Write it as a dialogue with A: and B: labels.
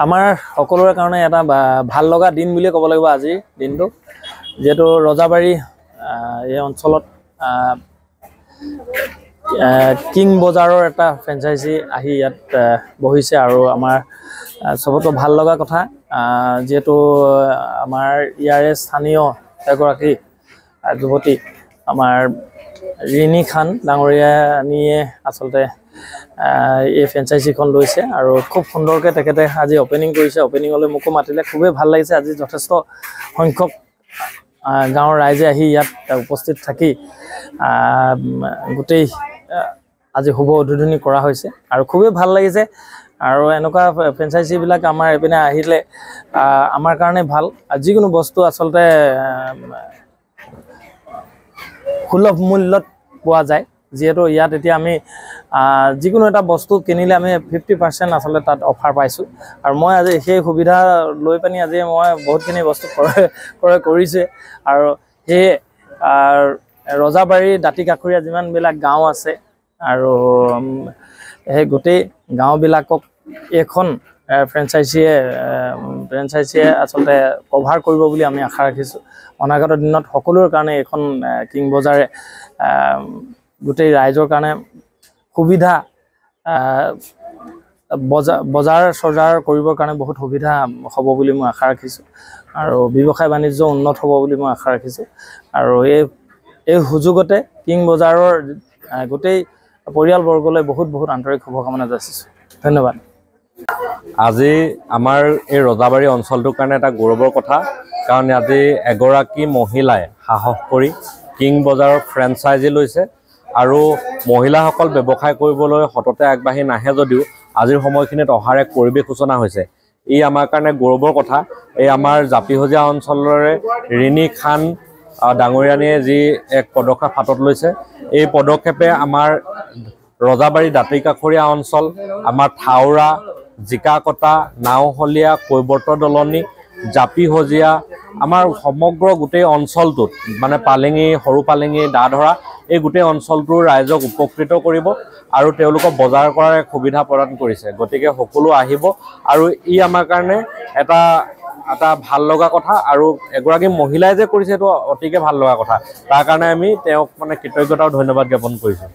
A: আমাৰ সকলোৰে কাৰণে এটা ভাল লগা দিন বুলি ক'ব লাগিব আজিৰ দিনটো যেটো ৰজাবাৰী এই অঞ্চলত কিং বজাৰৰ এটা ফ্ৰেঞ্চাইজি আহি ইয়াত বহিছে আৰু আমাৰ সবতো ভাল লগা কথা যেটো আমাৰ ইয়াৰে স্থানীয় এগৰাকী যুৱতী আমাৰ ৰিনি খান ডাঙৰীয়ানীয়ে আচলতে এই ফ্ৰেঞ্চাইজিখন লৈছে আৰু খুব সুন্দৰকৈ তেখেতে আজি ওপেনিং কৰিছে ওপেনিংলৈ মোকো মাতিলে খুবেই ভাল লাগিছে আজি যথেষ্ট সংখ্যক গাঁৱৰ ৰাইজে আহি ইয়াত উপস্থিত থাকি গোটেই আজি শুভ উদ্বোধনী কৰা হৈছে আৰু খুবেই ভাল লাগিছে আৰু এনেকুৱা ফ্ৰেঞ্চাইজিবিলাক আমাৰ এপিনে আহিলে আমাৰ কাৰণে ভাল যিকোনো বস্তু আচলতে সুলভ মূল্যত পোৱা যায় যেহেতু ইয়াত এতিয়া আমি যিকোনো এটা বস্তু কিনিলে আমি 50% আচলতে তাত অফাৰ পাইছোঁ আৰু মই আজি সেই সুবিধা লৈ পানি আজি মই বহুতখিনি বস্তু ক্ৰয় কৰিছে আৰু সেই ৰজাবাৰী দাঁতিকাষৰীয়া যিমানবিলাক গাঁও আছে আৰু সেই গোটেই গাঁওবিলাকক এখন ফ্ৰেঞ্চাইজিয়ে আচলতে কভাৰ কৰিব বুলি আমি আশা ৰাখিছোঁ অনাগত দিনত সকলোৰে কাৰণে এখন কিং বজাৰে গোটেই ৰাইজৰ কাৰণে সুবিধা বজাৰ কৰিবৰ কাৰণে বহুত সুবিধা হ'ব বুলি মই আশা ৰাখিছোঁ আৰু ব্যৱসায় বাণিজ্য উন্নত হ'ব বুলি মই আশা ৰাখিছোঁ আৰু এই সুযোগতে কিং বজাৰৰ গোটেই পৰিয়ালবৰ্গলৈ বহুত আন্তৰিক শুভকামনা যাচিছোঁ ধন্যবাদ
B: আজি আমাৰ এই ৰজাবাৰী অঞ্চলটোৰ কাৰণে এটা গৌৰৱৰ কথা কাৰণ আজি এগৰাকী মহিলাই সাহস কৰি কিং বজাৰৰ ফ্ৰেঞ্চাইজি লৈছে আৰু মহিলাসকল ব্যৱসায় কৰিবলৈ হততে আগবাঢ়ি নাহে যদিও আজিৰ সময়খিনিত অহাৰ এক পৰিৱেশ সূচনা হৈছে ই আমাৰ কাৰণে গৌৰৱৰ কথা এই আমাৰ জাপিহজীয়া অঞ্চলৰে ৰিনি খান ডাঙৰীয়ানীয়ে যি এক পদক্ষেপ হাতত লৈছে এই পদক্ষেপে আমাৰ ৰজাবাৰী দাঁতিকাষৰীয়া অঞ্চল আমাৰ থাউৰা জিকাকটা নাওহলীয়া কৈবৰ্ত দলনি জাপিহজীয়া আমাৰ সমগ্ৰ গোটেই অঞ্চলটোত মানে পালেঙি সৰু পালেঙি দাধৰা এই গোটেই অঞ্চলটোৰ ৰাইজক উপকৃত কৰিব আৰু তেওঁলোকক বজাৰ কৰাৰ এক সুবিধা প্ৰদান কৰিছে গতিকে সকলো আহিব আৰু ই আমাৰ কাৰণে এটা ভাল লগা কথা আৰু এগৰাকী মহিলাই যে কৰিছে এইটো অতিকে ভাল লগা কথা তাৰ কাৰণে আমি তেওঁক মানে কৃতজ্ঞতা আৰু ধন্যবাদ জ্ঞাপন কৰিছোঁ